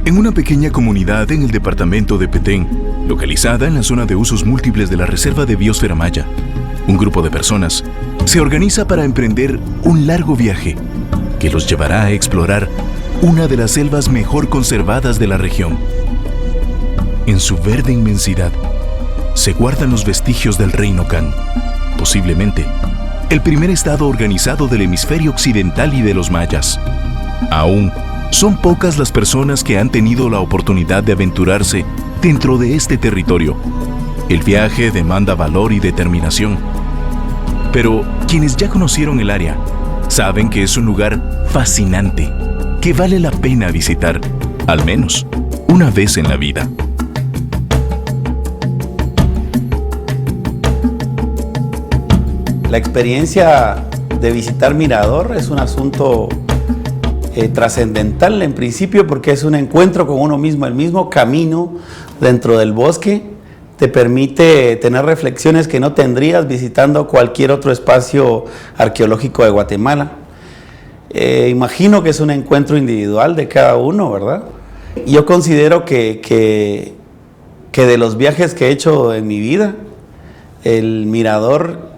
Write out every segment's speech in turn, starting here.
En una pequeña comunidad en el departamento de Petén, localizada en la zona de usos múltiples de la Reserva de Biosfera Maya, un grupo de personas se organiza para emprender un largo viaje que los llevará a explorar una de las selvas mejor conservadas de la región. En su verde inmensidad se guardan los vestigios del Reino Kan, posiblemente el primer estado organizado del hemisferio occidental y de los mayas. Aún son pocas las personas que han tenido la oportunidad de aventurarse dentro de este territorio. El viaje demanda valor y determinación. Pero quienes ya conocieron el área saben que es un lugar fascinante, que vale la pena visitar, al menos una vez en la vida. La experiencia de visitar Mirador es un asunto trascendental en principio, porque es un encuentro con uno mismo. El mismo camino dentro del bosque te permite tener reflexiones que no tendrías visitando cualquier otro espacio arqueológico de Guatemala. Imagino que es un encuentro individual de cada uno, ¿verdad? Yo considero que de los viajes que he hecho en mi vida, el Mirador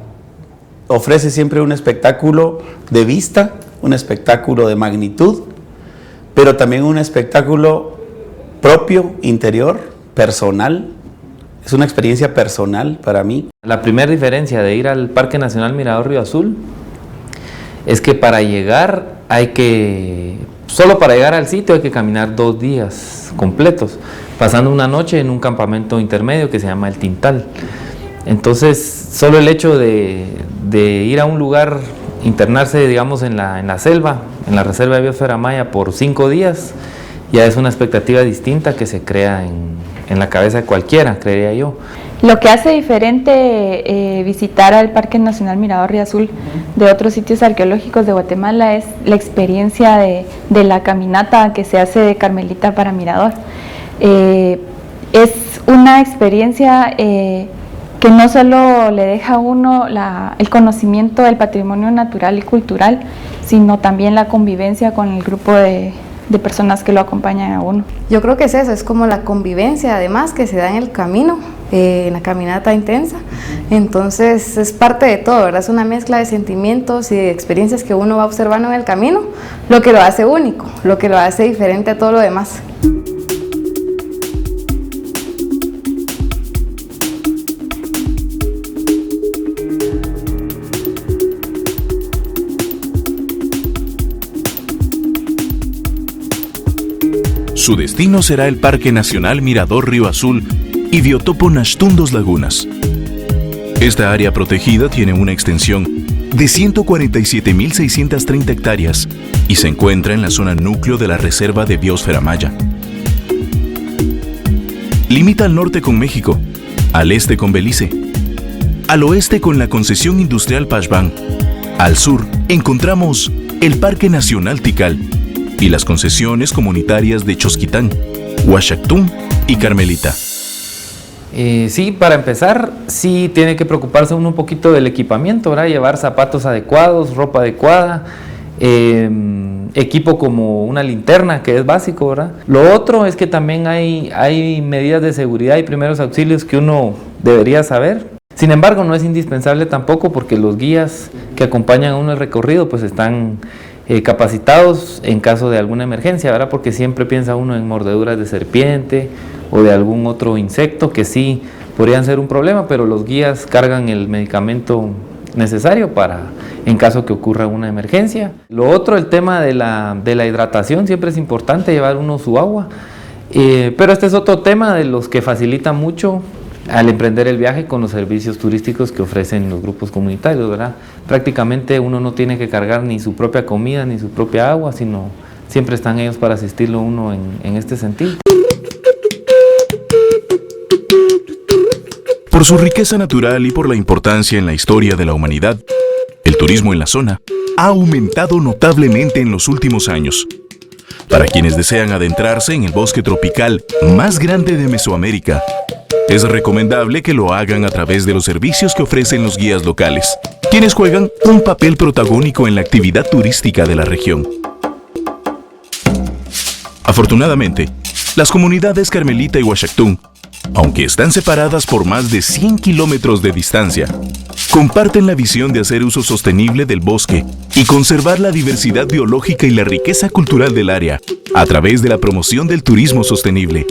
ofrece siempre un espectáculo de vista, un espectáculo de magnitud, pero también un espectáculo propio, interior, personal. Es una experiencia personal para mí. La primera diferencia de ir al Parque Nacional Mirador Río Azul es que para llegar solo para llegar al sitio hay que caminar 2 días completos, pasando una noche en un campamento intermedio que se llama El Tintal. Entonces, solo el hecho de ir a un lugar, internarse, digamos, en la selva, en la Reserva de Biosfera Maya por 5 días, ya es una expectativa distinta que se crea en la cabeza de cualquiera, creería yo. Lo que hace diferente visitar al Parque Nacional Mirador Río Azul de otros sitios arqueológicos de Guatemala es la experiencia de la caminata que se hace de Carmelita para Mirador. Es una experiencia que no solo le deja a uno el conocimiento del patrimonio natural y cultural, sino también la convivencia con el grupo de personas que lo acompañan a uno. Yo creo que es eso, es como la convivencia además que se da en el camino, en la caminata intensa. Entonces es parte de todo, ¿verdad? Es una mezcla de sentimientos y de experiencias que uno va observando en el camino, lo que lo hace único, lo que lo hace diferente a todo lo demás. Su destino será el Parque Nacional Mirador Río Azul y Biotopo Naxtún Dos Lagunas. Esta área protegida tiene una extensión de 147.630 hectáreas y se encuentra en la zona núcleo de la Reserva de Biosfera Maya. Limita al norte con México, al este con Belice, al oeste con la concesión industrial Pashbán, al sur encontramos el Parque Nacional Tikal y las concesiones comunitarias de Chosquitán, Huachactún y Carmelita. Sí, para empezar, sí tiene que preocuparse uno un poquito del equipamiento, ¿verdad? Llevar zapatos adecuados, ropa adecuada, equipo como una linterna, que es básico, ¿verdad? Lo otro es que también hay medidas de seguridad y primeros auxilios que uno debería saber. Sin embargo, no es indispensable tampoco, porque los guías que acompañan a uno el recorrido pues están capacitados en caso de alguna emergencia, ¿verdad? Porque siempre piensa uno en mordeduras de serpiente o de algún otro insecto que sí podrían ser un problema, pero los guías cargan el medicamento necesario en caso que ocurra una emergencia. Lo otro, el tema de la hidratación, siempre es importante llevar uno su agua, pero este es otro tema de los que facilita mucho al emprender el viaje con los servicios turísticos que ofrecen los grupos comunitarios, ¿verdad? Prácticamente uno no tiene que cargar ni su propia comida ni su propia agua, sino siempre están ellos para asistirlo uno en este sentido. Por su riqueza natural y por la importancia en la historia de la humanidad, el turismo en la zona ha aumentado notablemente en los últimos años. Para quienes desean adentrarse en el bosque tropical más grande de Mesoamérica, es recomendable que lo hagan a través de los servicios que ofrecen los guías locales, quienes juegan un papel protagónico en la actividad turística de la región. Afortunadamente, Las comunidades Carmelita y Uashactún, aunque están separadas por más de 100 kilómetros de distancia, comparten la visión de hacer uso sostenible del bosque y conservar la diversidad biológica y la riqueza cultural del área a través de la promoción del turismo sostenible.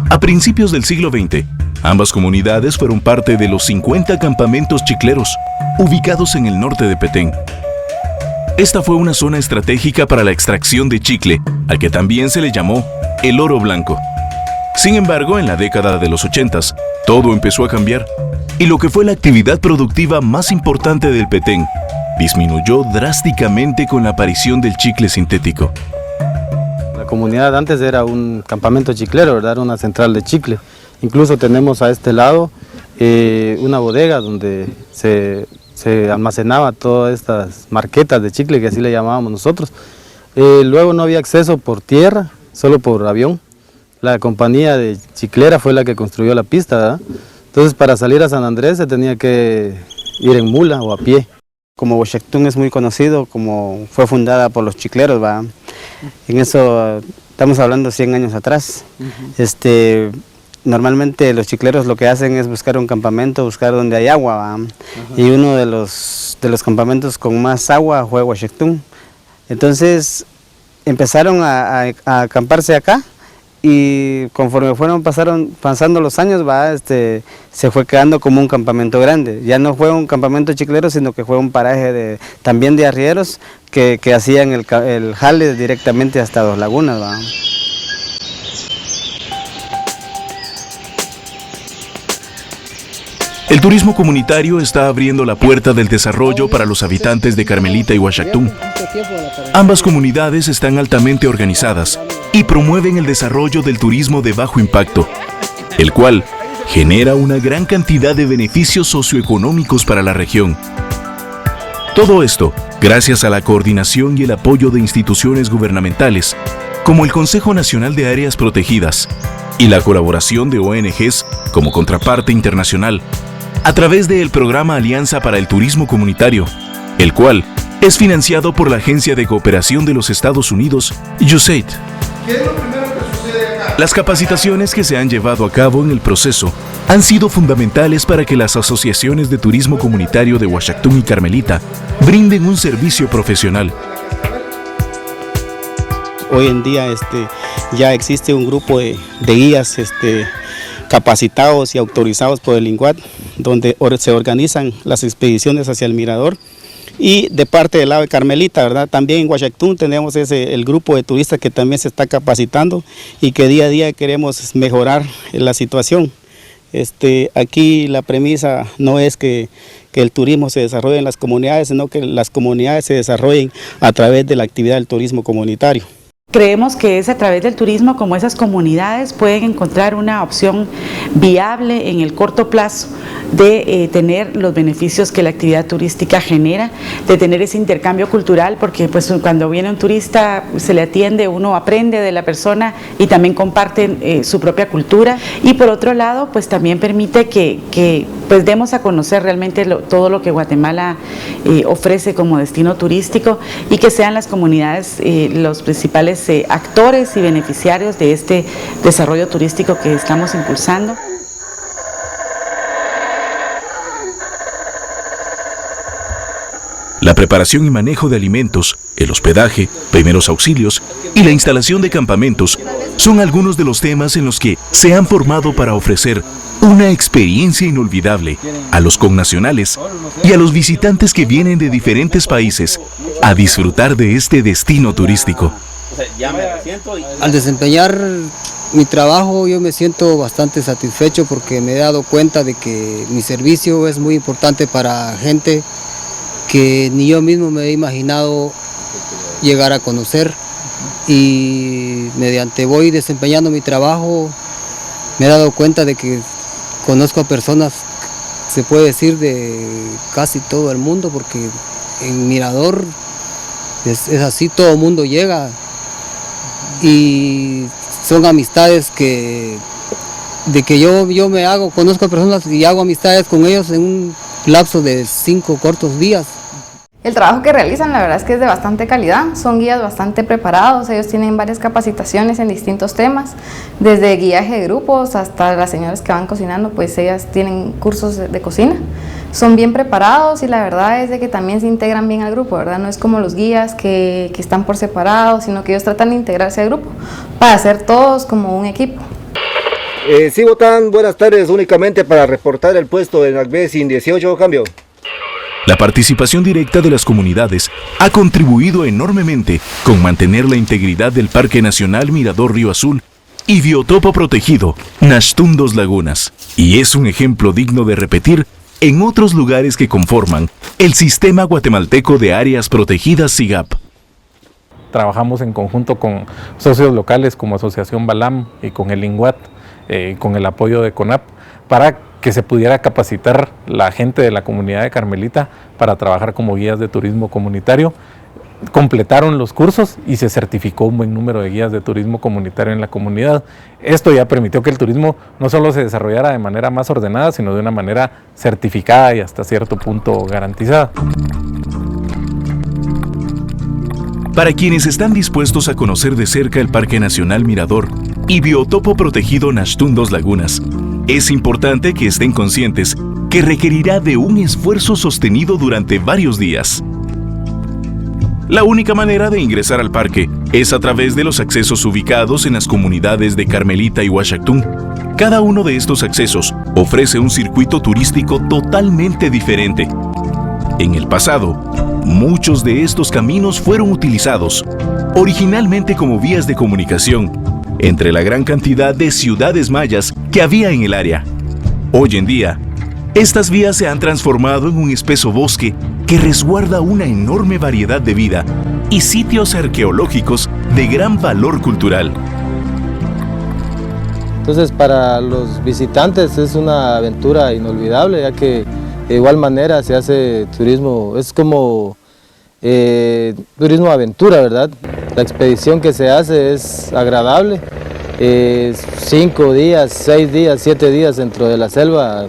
A principios del siglo XX, ambas comunidades fueron parte de los 50 campamentos chicleros, ubicados en el norte de Petén. Esta fue una zona estratégica para la extracción de chicle, al que también se le llamó el oro blanco. Sin embargo, en la década de los 80s, todo empezó a cambiar, y lo que fue la actividad productiva más importante del Petén disminuyó drásticamente con la aparición del chicle sintético. La comunidad antes era un campamento chiclero, ¿verdad? Era una central de chicle. Incluso tenemos a este lado una bodega donde se almacenaba todas estas marquetas de chicle, que así le llamábamos nosotros. Luego no había acceso por tierra, solo por avión. La compañía de chiclera fue la que construyó la pista, ¿verdad? Entonces para salir a San Andrés se tenía que ir en mula o a pie. Como Uashactún es muy conocido, como fue fundada por los chicleros, ¿va? En eso estamos hablando 100 años atrás. Normalmente los chicleros lo que hacen es buscar un campamento, buscar donde hay agua, ¿va? Y uno de los campamentos con más agua fue Uashactún. Entonces empezaron a acamparse acá, y conforme pasando los años, ¿va? Se fue quedando como un campamento grande. Ya no fue un campamento chiclero, sino que fue un paraje también de arrieros que hacían el jale directamente hasta Dos Lagunas, ¿va? El turismo comunitario está abriendo la puerta del desarrollo para los habitantes de Carmelita y Uashactún. Ambas comunidades están altamente organizadas y promueven el desarrollo del turismo de bajo impacto, el cual genera una gran cantidad de beneficios socioeconómicos para la región. Todo esto gracias a la coordinación y el apoyo de instituciones gubernamentales, como el Consejo Nacional de Áreas Protegidas, y la colaboración de ONGs como contraparte internacional, a través del programa Alianza para el Turismo Comunitario, el cual es financiado por la Agencia de Cooperación de los Estados Unidos, USAID. Las capacitaciones que se han llevado a cabo en el proceso han sido fundamentales para que las asociaciones de turismo comunitario de Uashactún y Carmelita brinden un servicio profesional. Hoy en día ya existe un grupo de guías capacitados y autorizados por el INGUAT, donde se organizan las expediciones hacia el mirador. Y de parte del lado de Carmelita, ¿verdad? También en Uashactún tenemos el grupo de turistas que también se está capacitando y que día a día queremos mejorar la situación. Aquí la premisa no es que el turismo se desarrolle en las comunidades, sino que las comunidades se desarrollen a través de la actividad del turismo comunitario. Creemos que es a través del turismo como esas comunidades pueden encontrar una opción viable en el corto plazo de tener los beneficios que la actividad turística genera, de tener ese intercambio cultural, porque pues cuando viene un turista se le atiende, uno aprende de la persona y también comparten su propia cultura, y por otro lado pues también permite que pues demos a conocer realmente todo lo que Guatemala ofrece como destino turístico, y que sean las comunidades los principales actores y beneficiarios de este desarrollo turístico que estamos impulsando. La preparación y manejo de alimentos, el hospedaje, primeros auxilios y la instalación de campamentos son algunos de los temas en los que se han formado para ofrecer una experiencia inolvidable a los connacionales y a los visitantes que vienen de diferentes países a disfrutar de este destino turístico. Al desempeñar mi trabajo yo me siento bastante satisfecho, porque me he dado cuenta de que mi servicio es muy importante para gente que ni yo mismo me he imaginado llegar a conocer, y mediante voy desempeñando mi trabajo me he dado cuenta de que conozco a personas, se puede decir, de casi todo el mundo, porque en Mirador es así, todo el mundo llega, y son amistades que yo conozco a personas y hago amistades con ellos en lapso de 5 cortos días. El trabajo que realizan la verdad es que es de bastante calidad, son guías bastante preparados, ellos tienen varias capacitaciones en distintos temas, desde guiaje de grupos hasta las señoras que van cocinando, pues ellas tienen cursos de cocina, son bien preparados y la verdad es de que también se integran bien al grupo, ¿verdad? No es como los guías que están por separado, sino que ellos tratan de integrarse al grupo para ser todos como un equipo. Sí, Botán, buenas tardes, únicamente para reportar el puesto de NACB sin 18, cambio. La participación directa de las comunidades ha contribuido enormemente con mantener la integridad del Parque Nacional Mirador Río Azul y biotopo protegido Naxtún Dos Lagunas, y es un ejemplo digno de repetir en otros lugares que conforman el Sistema Guatemalteco de Áreas Protegidas SIGAP. Trabajamos en conjunto con socios locales como Asociación Balam y con el INGUAT, con el apoyo de CONAP, para que se pudiera capacitar la gente de la comunidad de Carmelita para trabajar como guías de turismo comunitario. Completaron los cursos y se certificó un buen número de guías de turismo comunitario en la comunidad. Esto ya permitió que el turismo no solo se desarrollara de manera más ordenada, sino de una manera certificada y hasta cierto punto garantizada. Para quienes están dispuestos a conocer de cerca el Parque Nacional Mirador y biotopo protegido Naxtún Dos Lagunas, es importante que estén conscientes que requerirá de un esfuerzo sostenido durante varios días. La única manera de ingresar al parque es a través de los accesos ubicados en las comunidades de Carmelita y Uaxactún. Cada uno de estos accesos ofrece un circuito turístico totalmente diferente. En el pasado, muchos de estos caminos fueron utilizados originalmente como vías de comunicación entre la gran cantidad de ciudades mayas que había en el área. Hoy en día, estas vías se han transformado en un espeso bosque que resguarda una enorme variedad de vida y sitios arqueológicos de gran valor cultural. Entonces, para los visitantes es una aventura inolvidable, ya que de igual manera se hace turismo, es como turismo aventura, ¿verdad? La expedición que se hace es agradable. 5 días, 6 días, 7 días dentro de la selva,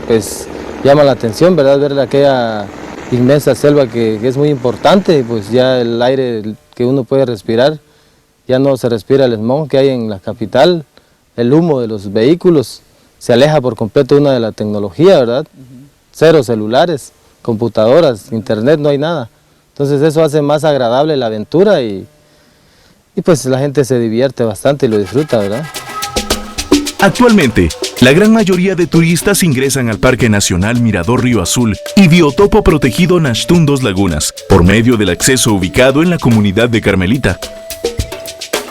pues llama la atención, ¿verdad? Ver aquella inmensa selva que es muy importante, pues ya el aire que uno puede respirar, ya no se respira el smog que hay en la capital, el humo de los vehículos, se aleja por completo una de la tecnología, ¿verdad? Cero celulares, computadoras, internet, no hay nada. Entonces eso hace más agradable la aventura y pues la gente se divierte bastante y lo disfruta, ¿verdad? Actualmente, la gran mayoría de turistas ingresan al Parque Nacional Mirador Río Azul y biotopo protegido Naxtún Dos Lagunas por medio del acceso ubicado en la comunidad de Carmelita.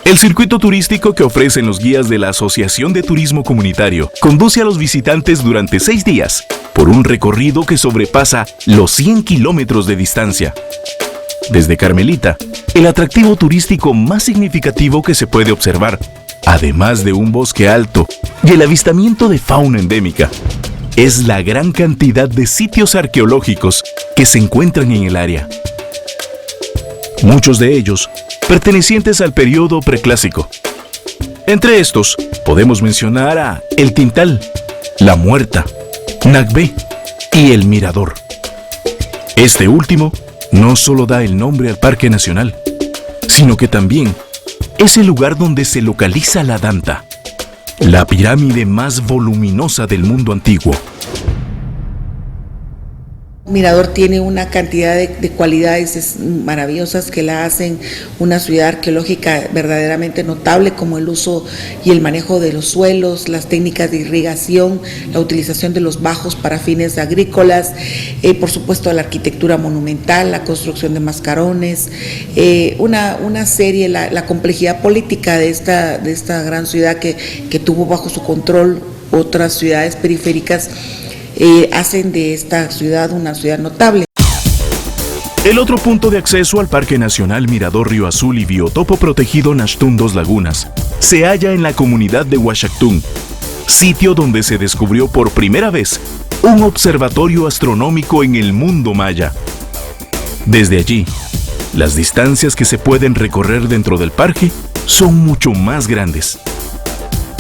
El circuito turístico que ofrecen los guías de la Asociación de Turismo Comunitario conduce a los visitantes durante 6 días por un recorrido que sobrepasa los 100 kilómetros de distancia. Desde Carmelita, el atractivo turístico más significativo que se puede observar, además de un bosque alto y el avistamiento de fauna endémica, es la gran cantidad de sitios arqueológicos que se encuentran en el área. Muchos de ellos pertenecientes al periodo preclásico. Entre estos, podemos mencionar a El Tintal, La Muerta, NACB y El Mirador. Este último no solo da el nombre al Parque Nacional, sino que también es el lugar donde se localiza la Danta, la pirámide más voluminosa del mundo antiguo. Mirador tiene una cantidad de cualidades maravillosas que la hacen una ciudad arqueológica verdaderamente notable, como el uso y el manejo de los suelos, las técnicas de irrigación, la utilización de los bajos para fines agrícolas, por supuesto la arquitectura monumental, la construcción de mascarones, una serie, la complejidad política de esta gran ciudad que tuvo bajo su control otras ciudades periféricas, hacen de esta ciudad una ciudad notable. El otro punto de acceso al Parque Nacional Mirador Río Azul y biotopo protegido Naxtún Dos Lagunas se halla en la comunidad de Uaxactún, sitio donde se descubrió por primera vez un observatorio astronómico en el mundo maya. Desde allí, las distancias que se pueden recorrer dentro del parque son mucho más grandes.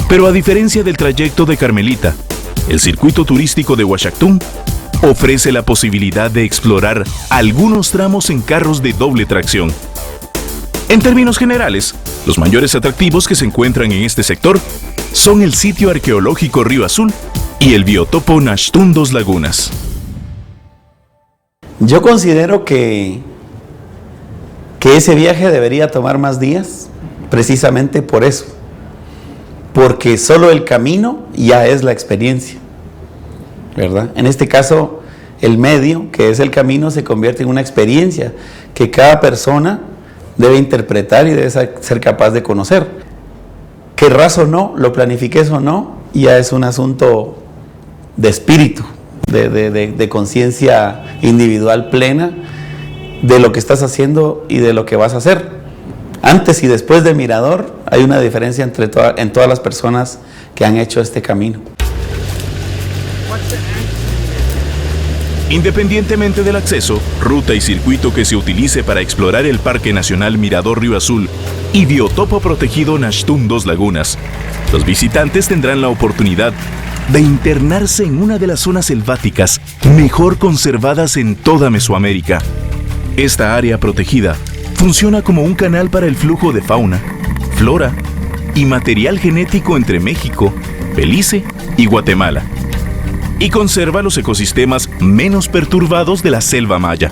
Pero a diferencia del trayecto de Carmelita, el circuito turístico de Uaxactún ofrece la posibilidad de explorar algunos tramos en carros de doble tracción. En términos generales, los mayores atractivos que se encuentran en este sector son el sitio arqueológico Río Azul y el biotopo Nachtún Dos Lagunas. Yo considero que ese viaje debería tomar más días, precisamente por eso, porque solo el camino ya es la experiencia, ¿verdad? En este caso, el medio, que es el camino, se convierte en una experiencia que cada persona debe interpretar y debe ser capaz de conocer. Querrás o no, lo planifiques o no, ya es un asunto de espíritu, de conciencia individual plena de lo que estás haciendo y de lo que vas a hacer. Antes y después de Mirador hay una diferencia en todas las personas que han hecho este camino. Independientemente del acceso, ruta y circuito que se utilice para explorar el Parque Nacional Mirador Río Azul y Biotopo Protegido Nachtún Dos Lagunas, los visitantes tendrán la oportunidad de internarse en una de las zonas selváticas mejor conservadas en toda Mesoamérica. Esta área protegida funciona como un canal para el flujo de fauna, flora y material genético entre México, Belice y Guatemala, y conserva los ecosistemas menos perturbados de la selva maya.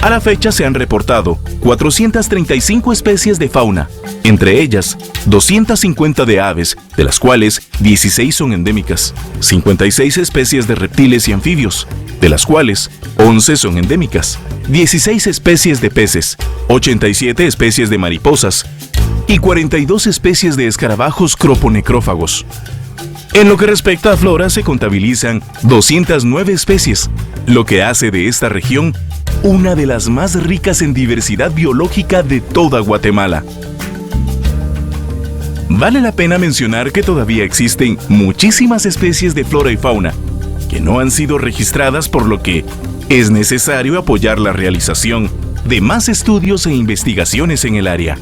A la fecha se han reportado 435 especies de fauna, entre ellas 250 de aves, de las cuales 16 son endémicas, 56 especies de reptiles y anfibios, de las cuales 11 son endémicas, 16 especies de peces, 87 especies de mariposas y 42 especies de escarabajos croponecrófagos. En lo que respecta a flora, se contabilizan 209 especies, lo que hace de esta región una de las más ricas en diversidad biológica de toda Guatemala. Vale la pena mencionar que todavía existen muchísimas especies de flora y fauna que no han sido registradas, por lo que es necesario apoyar la realización de más estudios e investigaciones en el área.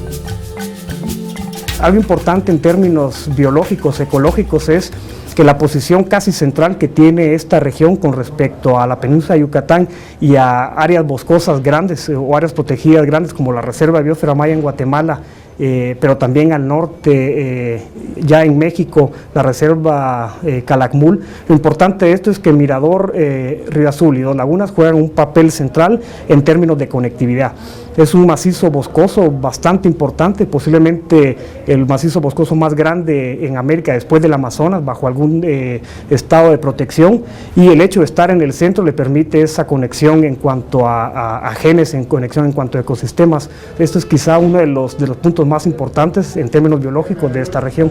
Algo importante en términos biológicos, ecológicos, es que la posición casi central que tiene esta región con respecto a la península de Yucatán y a áreas boscosas grandes o áreas protegidas grandes como la Reserva de Biosfera Maya en Guatemala, pero también al norte, ya en México, la Reserva Calakmul. Lo importante de esto es que Mirador, Río Azul y Dos Lagunas juegan un papel central en términos de conectividad. Es un macizo boscoso bastante importante, posiblemente el macizo boscoso más grande en América después del Amazonas, bajo algún estado de protección, y el hecho de estar en el centro le permite esa conexión en cuanto a genes, en conexión en cuanto a ecosistemas. Esto es quizá uno de los puntos más importantes en términos biológicos de esta región.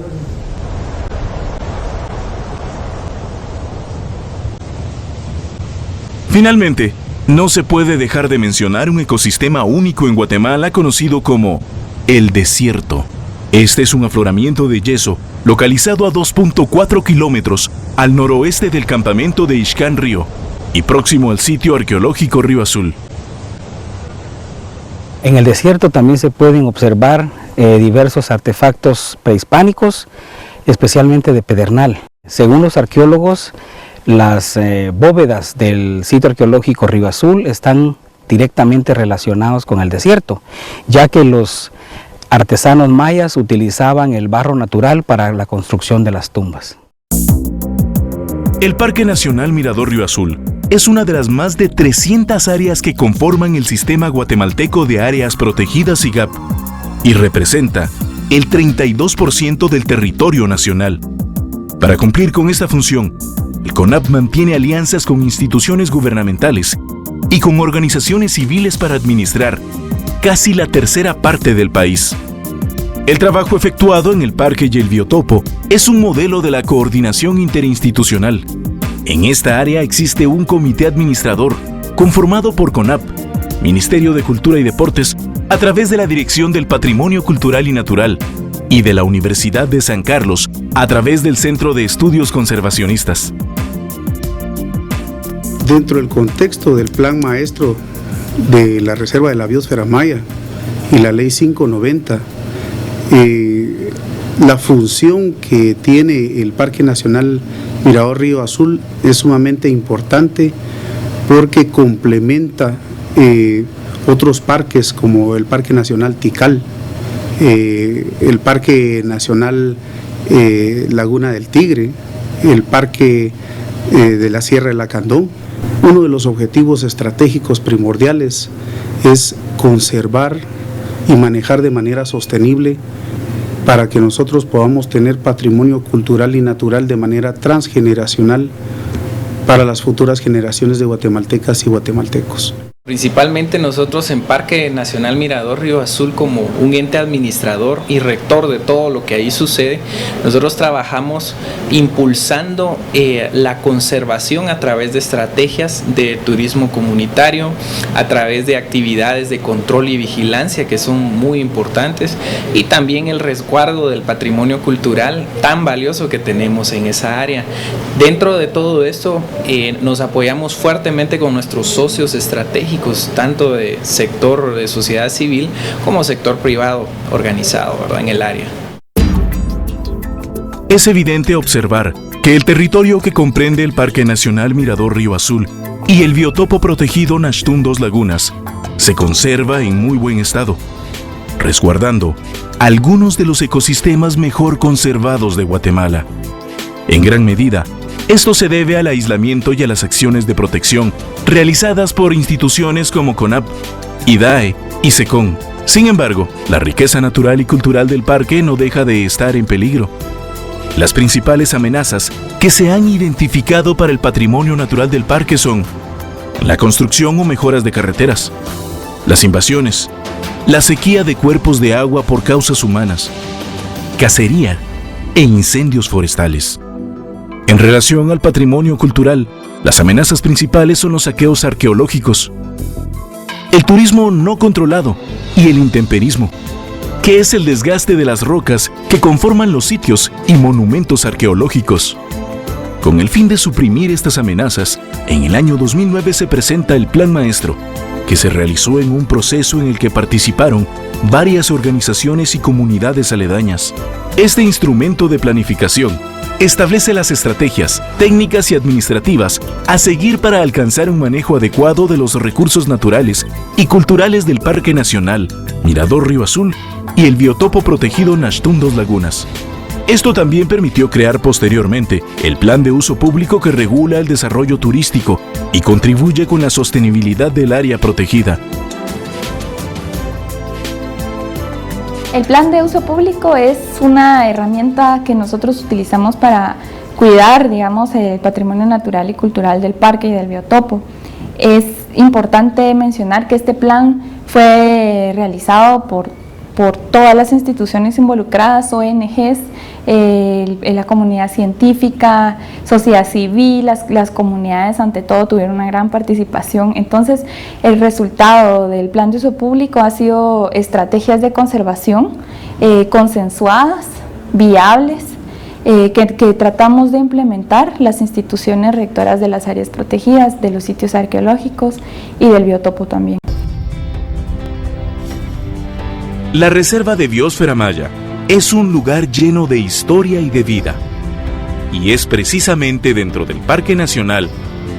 Finalmente, no se puede dejar de mencionar un ecosistema único en Guatemala conocido como el desierto. Este es un afloramiento de yeso localizado a 2.4 kilómetros al noroeste del campamento de Ixcán Río y próximo al sitio arqueológico Río Azul. En el desierto también se pueden observar diversos artefactos prehispánicos, especialmente de pedernal. Según los arqueólogos, las bóvedas del sitio arqueológico Río Azul están directamente relacionados con el desierto, ya que los artesanos mayas utilizaban el barro natural para la construcción de las tumbas. El Parque Nacional Mirador Río Azul es una de las más de 300 áreas que conforman el Sistema Guatemalteco de Áreas Protegidas SIGAP y representa el 32% del territorio nacional. Para cumplir con esta función, el CONAP mantiene alianzas con instituciones gubernamentales y con organizaciones civiles para administrar casi la tercera parte del país. El trabajo efectuado en el parque y el biotopo es un modelo de la coordinación interinstitucional. En esta área existe un comité administrador conformado por CONAP, Ministerio de Cultura y Deportes, a través de la Dirección del Patrimonio Cultural y Natural, y de la Universidad de San Carlos, a través del Centro de Estudios Conservacionistas. Dentro del contexto del Plan Maestro de la Reserva de la Biosfera Maya y la Ley 590, la función que tiene el Parque Nacional Mirador Río Azul es sumamente importante porque complementa otros parques como el Parque Nacional Tikal, el Parque Nacional Laguna del Tigre, el Parque de la Sierra de Lacandón. Uno de los objetivos estratégicos primordiales es conservar y manejar de manera sostenible para que nosotros podamos tener patrimonio cultural y natural de manera transgeneracional para las futuras generaciones de guatemaltecas y guatemaltecos. Principalmente nosotros en Parque Nacional Mirador Río Azul, como un ente administrador y rector de todo lo que ahí sucede, nosotros trabajamos impulsando la conservación a través de estrategias de turismo comunitario, a través de actividades de control y vigilancia que son muy importantes, y también el resguardo del patrimonio cultural tan valioso que tenemos en esa área. Dentro de todo esto nos apoyamos fuertemente con nuestros socios estratégicos, tanto de sector de sociedad civil como sector privado organizado, ¿verdad?, en el área. Es evidente observar que el territorio que comprende el Parque Nacional Mirador Río Azul y el biotopo protegido Nachtún Dos Lagunas se conserva en muy buen estado, resguardando algunos de los ecosistemas mejor conservados de Guatemala. En gran medida, esto se debe al aislamiento y a las acciones de protección realizadas por instituciones como CONAP, IDAE y SECON. Sin embargo, la riqueza natural y cultural del parque no deja de estar en peligro. Las principales amenazas que se han identificado para el patrimonio natural del parque son la construcción o mejoras de carreteras, las invasiones, la sequía de cuerpos de agua por causas humanas, cacería e incendios forestales. En relación al patrimonio cultural, las amenazas principales son los saqueos arqueológicos, el turismo no controlado y el intemperismo, que es el desgaste de las rocas que conforman los sitios y monumentos arqueológicos. Con el fin de suprimir estas amenazas, en el año 2009 se presenta el Plan Maestro, que se realizó en un proceso en el que participaron varias organizaciones y comunidades aledañas. Este instrumento de planificación establece las estrategias, técnicas y administrativas a seguir para alcanzar un manejo adecuado de los recursos naturales y culturales del Parque Nacional Mirador Río Azul y el biotopo protegido Nachtún Dos Lagunas. Esto también permitió crear posteriormente el Plan de Uso Público que regula el desarrollo turístico y contribuye con la sostenibilidad del área protegida. El plan de uso público es una herramienta que nosotros utilizamos para cuidar, digamos, el patrimonio natural y cultural del parque y del biotopo. Es importante mencionar que este plan fue realizado por todas las instituciones involucradas, ONGs, la comunidad científica, sociedad civil, las comunidades ante todo tuvieron una gran participación. Entonces, el resultado del plan de uso público ha sido estrategias de conservación consensuadas, viables, que tratamos de implementar las instituciones rectoras de las áreas protegidas, de los sitios arqueológicos y del biotopo también. La Reserva de Biosfera Maya es un lugar lleno de historia y de vida. Y es precisamente dentro del Parque Nacional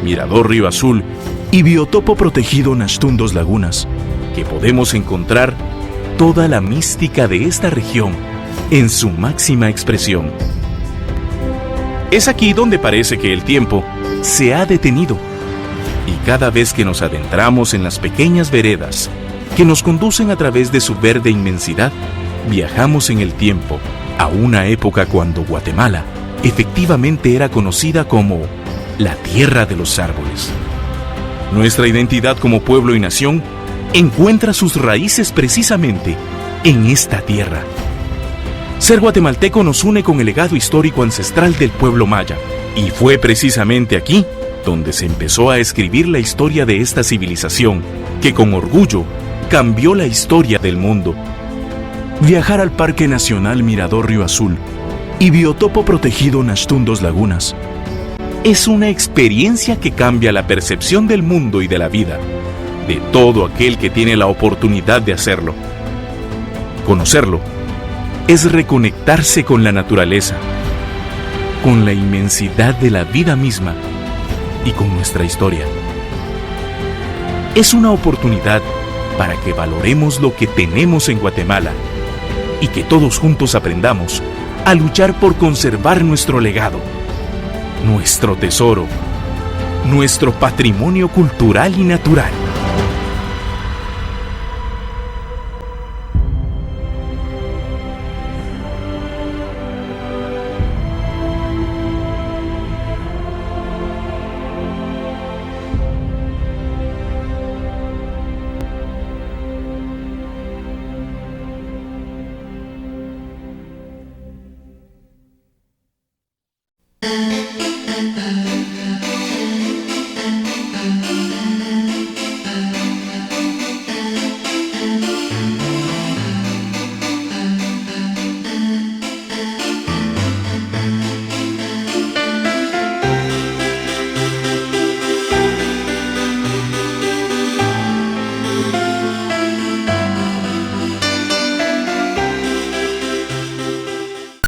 Mirador Río Azul y Biotopo Protegido Nachtún Dos Lagunas que podemos encontrar toda la mística de esta región en su máxima expresión. Es aquí donde parece que el tiempo se ha detenido. Y cada vez que nos adentramos en las pequeñas veredas que nos conducen a través de su verde inmensidad, viajamos en el tiempo a una época cuando Guatemala efectivamente era conocida como la tierra de los árboles. Nuestra identidad como pueblo y nación encuentra sus raíces precisamente en esta tierra. Ser guatemalteco nos une con el legado histórico ancestral del pueblo maya, y fue precisamente aquí donde se empezó a escribir la historia de esta civilización que con orgullo cambió la historia del mundo. Viajar al Parque Nacional Mirador Río Azul y Biotopo Protegido Nachtún Dos Lagunas es una experiencia que cambia la percepción del mundo y de la vida, de todo aquel que tiene la oportunidad de hacerlo. Conocerlo es reconectarse con la naturaleza, con la inmensidad de la vida misma y con nuestra historia. es una oportunidad para que valoremos lo que tenemos en Guatemala y que todos juntos aprendamos a luchar por conservar nuestro legado, nuestro tesoro, nuestro patrimonio cultural y natural.